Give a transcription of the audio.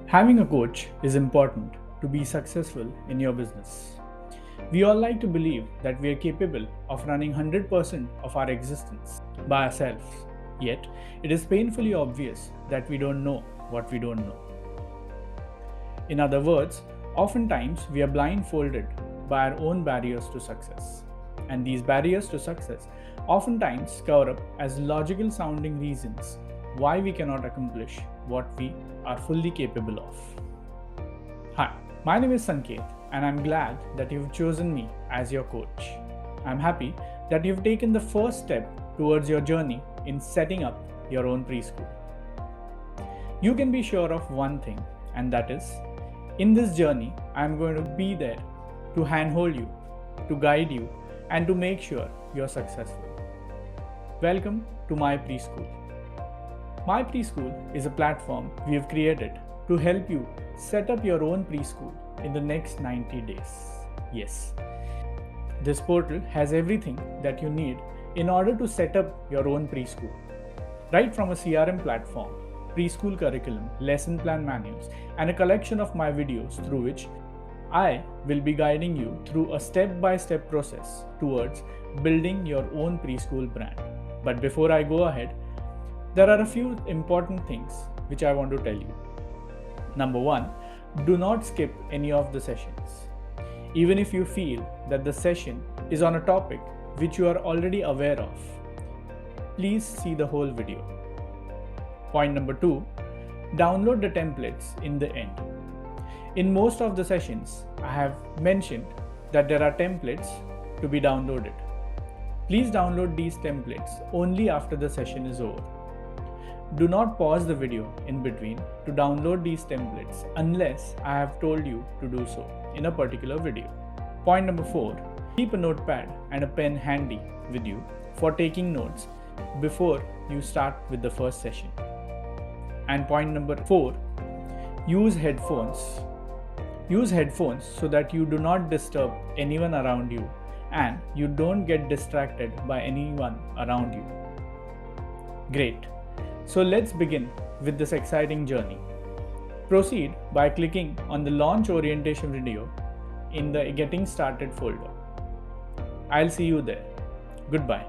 Having a coach is important to be successful in your business. We all like to believe that we are capable of running 100% of our existence by ourselves, yet it is painfully obvious that we don't know what we don't know. In other words, oftentimes we are blindfolded by our own barriers to success. And these barriers to success oftentimes cover up as logical sounding reasons why we cannot accomplish what we are fully capable of. Hi, my name is Sanket and I'm glad that you've chosen me as your coach. I'm happy that you've taken the first step towards your journey in setting up your own preschool. You can be sure of one thing, and that is, in this journey, I'm going to be there to handhold you, to guide you, and to make sure you're successful. Welcome to My Preschool. My Preschool is a platform we have created to help you set up your own preschool in the next 90 days. Yes, this portal has everything that you need in order to set up your own preschool. Right from a CRM platform, preschool curriculum, lesson plan manuals, and a collection of my videos through which I will be guiding you through a step-by-step process towards building your own preschool brand. But before I go ahead, there are a few important things which I want to tell you. Number one, do not skip any of the sessions. Even if you feel that the session is on a topic which you are already aware of, please see the whole video. Point number two, download the templates in the end. In most of the sessions, I have mentioned that there are templates to be downloaded. Please download these templates only after the session is over. Do not pause the video in between to download these templates unless I have told you to do so in a particular video. Point number 4, keep a notepad and a pen handy with you for taking notes before you start with the first session. And point number 4, use headphones. Use headphones so that you do not disturb anyone around you and you don't get distracted by anyone around you. Great. So let's begin with this exciting journey. Proceed by clicking on the launch orientation video in the Getting Started folder. I'll see you there. Goodbye.